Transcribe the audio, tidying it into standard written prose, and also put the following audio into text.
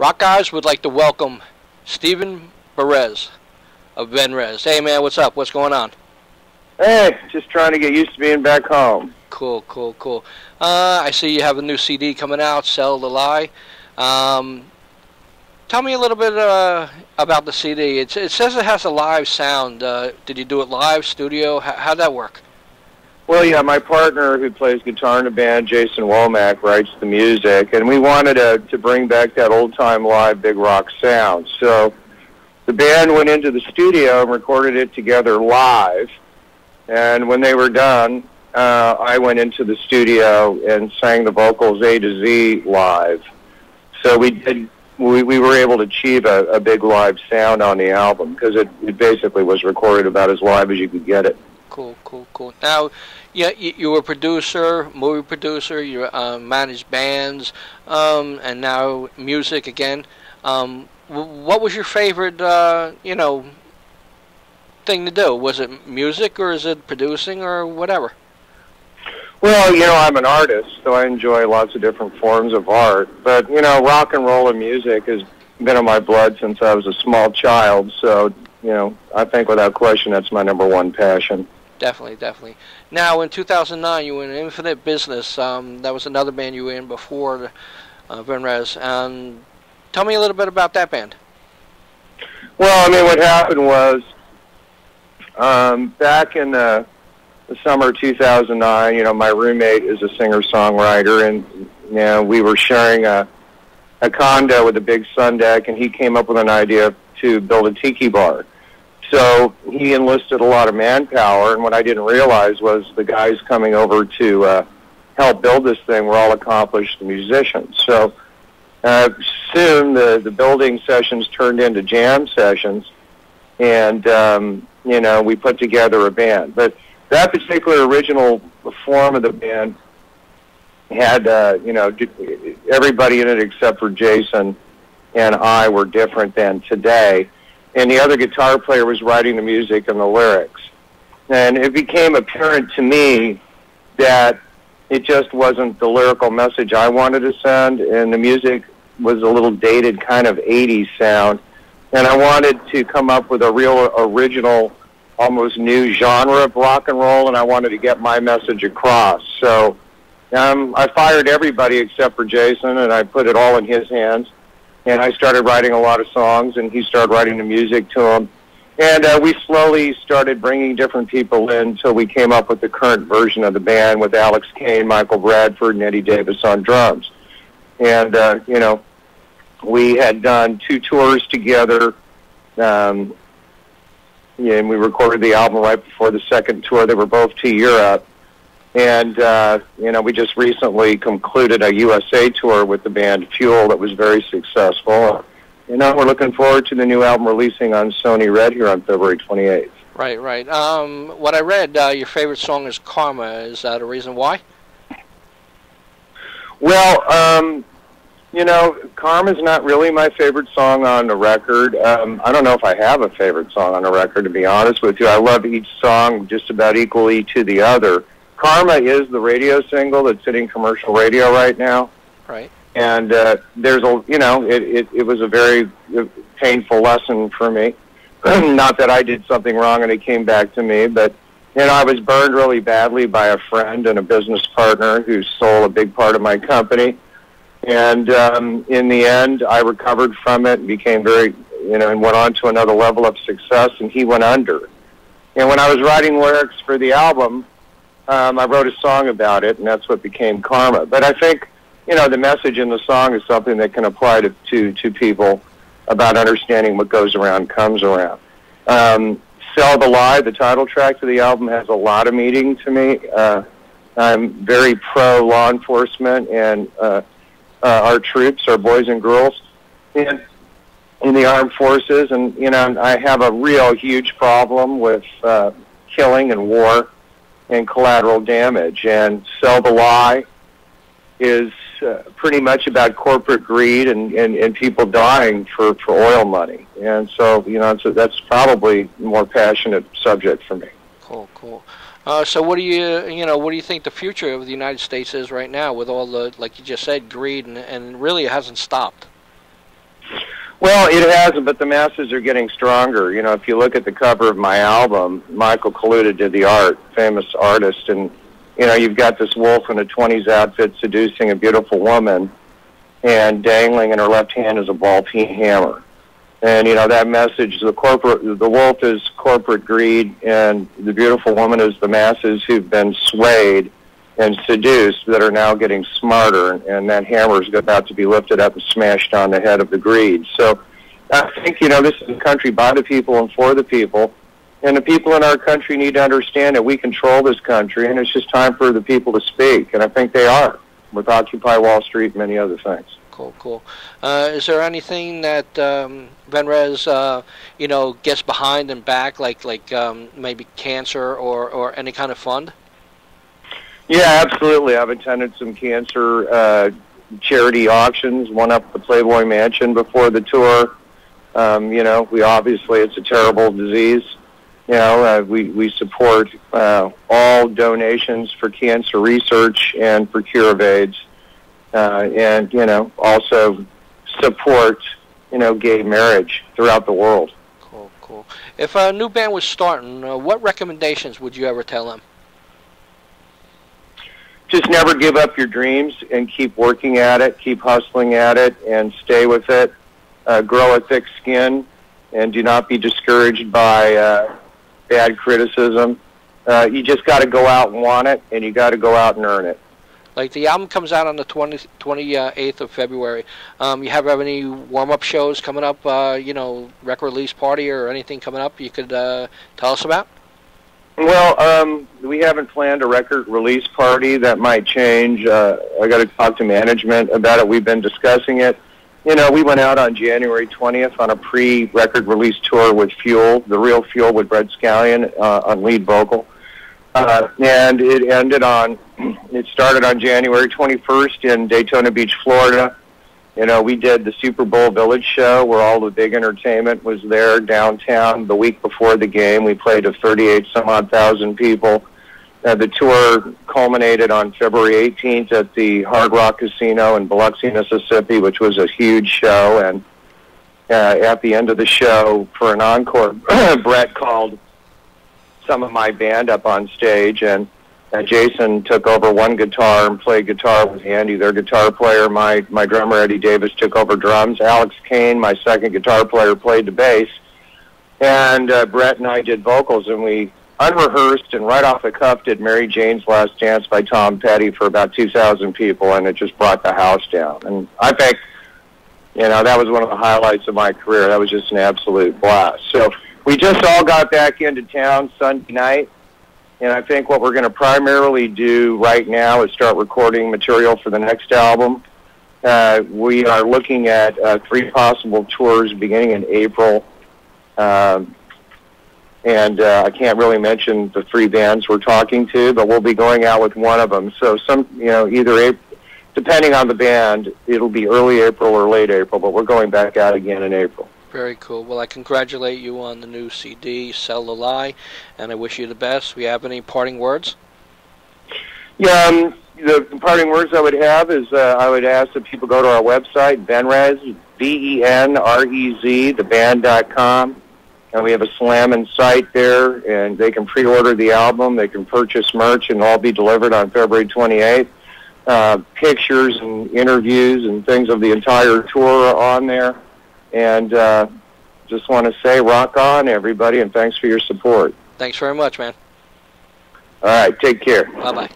Rockeyez would like to welcome Steven Berez of Venrez. Hey man, what's up? What's going on? Hey, just trying to get used to being back home. Cool, cool, cool. I see you have a new CD coming out, Sell the Lie. Tell me a little bit about the CD. It says it has a live sound. Did you do it live, studio? How'd that work? Well, yeah, my partner who plays guitar in the band, Jason Womack, writes the music, and we wanted to bring back that old-time live big rock sound. So the band went into the studio and recorded it together live, and when they were done, I went into the studio and sang the vocals A to Z live. So we were able to achieve a big live sound on the album because it basically was recorded about as live as you could get it. Cool, cool, cool. Now, yeah, you were a producer, movie producer, you managed bands, and now music again. What was your favorite, thing to do? Was it music or is it producing or whatever? Well, I'm an artist, so I enjoy lots of different forms of art. But, rock and roll and music has been in my blood since I was a small child. So, I think without question that's my number one passion. Definitely, definitely. Now, in 2009, you were in Infinite Business. That was another band you were in before Venrez. Tell me a little bit about that band. Well, what happened was back in the summer 2009, my roommate is a singer-songwriter, and we were sharing a condo with a big sun deck, and he came up with an idea to build a tiki bar. So he enlisted a lot of manpower, and what I didn't realize was the guys coming over to help build this thing were all accomplished musicians. So soon the building sessions turned into jam sessions, and, we put together a band. But that particular original form of the band had, everybody in it except for Jason and I were different than today. And the other guitar player was writing the music and the lyrics. And it became apparent to me that it just wasn't the lyrical message I wanted to send, and the music was a little dated kind of 80s sound. And I wanted to come up with a real original, almost new genre of rock and roll, and I wanted to get my message across. So I fired everybody except for Jason, and I put it all in his hands. And I started writing a lot of songs, and he started writing the music to them. And we slowly started bringing different people in until we came up with the current version of the band with Alex Kane, Michael Bradford, and Eddie Davis on drums. And, we had done 2 tours together, and we recorded the album right before the second tour. They were both to Europe. And, we just recently concluded a USA tour with the band Fuel that was very successful. We're looking forward to the new album releasing on Sony Red here on February 28th. Right, right. What I read, your favorite song is Karma. Is that a reason why? Well, Karma's not really my favorite song on the record. I don't know if I have a favorite song on the record, to be honest with you. I love each song just about equally to the other. Karma is the radio single that's hitting commercial radio right now. Right. And there's it was a very painful lesson for me. Not that I did something wrong and it came back to me, but I was burned really badly by a friend and a business partner who stole a big part of my company. And in the end, I recovered from it and became very, and went on to another level of success, and he went under. And when I was writing lyrics for the album, I wrote a song about it, and that's what became Karma. But I think, the message in the song is something that can apply to people about understanding what goes around comes around. Sell the Lie, the title track to the album, has a lot of meaning to me. I'm very pro-law enforcement and our troops, our boys and girls in the armed forces. And, I have a real huge problem with killing and war and collateral damage. And Sell the Lie is pretty much about corporate greed and people dying for oil money. And so, that's probably a more passionate subject for me. Cool, cool. So what do you think the future of the United States is right now with all the, like you just said, greed, and really it hasn't stopped? Well, it hasn't, but the masses are getting stronger. You know, if you look at the cover of my album, Michael Kaluta did the art, famous artist, and, you know, you've got this wolf in a 20s outfit seducing a beautiful woman, and dangling in her left hand is a ball-peen hammer. And, you know, that message, the wolf is corporate greed, and the beautiful woman is the masses who've been swayed and seduced that are now getting smarter, and that hammer is about to be lifted up and smashed on the head of the greed. So I think, you know, this is a country by the people and for the people, and the people in our country need to understand that we control this country, and it's just time for the people to speak, and I think they are, with Occupy Wall Street and many other things. Cool, cool. Is there anything that Venrez, you know, gets behind and back, like maybe cancer or any kind of fund? Yeah, absolutely. I've attended some cancer charity auctions, one up at the Playboy Mansion before the tour. You know, it's a terrible disease. You know, we support all donations for cancer research and for cure of AIDS. And, you know, also support, you know, gay marriage throughout the world. Cool, cool. If a new band was starting, what recommendations would you ever tell them? Just never give up your dreams and keep working at it, keep hustling at it, and stay with it. Grow a thick skin, and do not be discouraged by bad criticism. You just got to go out and want it, and you got to go out and earn it. Like, the album comes out on the 28th of February. You have any warm-up shows coming up, you know, record release party or anything coming up you could tell us about? Well, we haven't planned a record release party. That might change. I got to talk to management about it. We've been discussing it. You know, we went out on January 20th on a pre-record release tour with Fuel, The Real Fuel with Brett Scallion on lead vocal. And it started on January 21st in Daytona Beach, Florida. You know, we did the Super Bowl Village show where all the big entertainment was there downtown the week before the game. We played to 38-some-odd thousand people. The tour culminated on February 18th at the Hard Rock Casino in Biloxi, Mississippi, which was a huge show. And at the end of the show, for an encore, Brett called some of my band up on stage, and Jason took over one guitar and played guitar with Andy, their guitar player. My drummer, Eddie Davis, took over drums. Alex Kane, my second guitar player, played the bass. And Brett and I did vocals, and we unrehearsed and right off the cuff did Mary Jane's Last Dance by Tom Petty for about 2,000 people, and it just brought the house down. And I think, you know, that was one of the highlights of my career. That was just an absolute blast. So we just all got back into town Sunday night. And I think what we're going to primarily do right now is start recording material for the next album. We are looking at 3 possible tours beginning in April. I can't really mention the 3 bands we're talking to, but we'll be going out with one of them. So either depending on the band, it'll be early April or late April, but we're going back out again in April. Very cool. Well, I congratulate you on the new CD, Sell the Lie, and I wish you the best. We have any parting words? Yeah, the parting words I would have is I would ask that people go to our website, Venrez, Venrez, theband.com, and we have a Slammin' site there, and they can pre-order the album, they can purchase merch, and all be delivered on February 28th. Pictures and interviews and things of the entire tour are on there. And just want to say, rock on, everybody, and thanks for your support. Thanks very much, man. All right, take care. Bye-bye.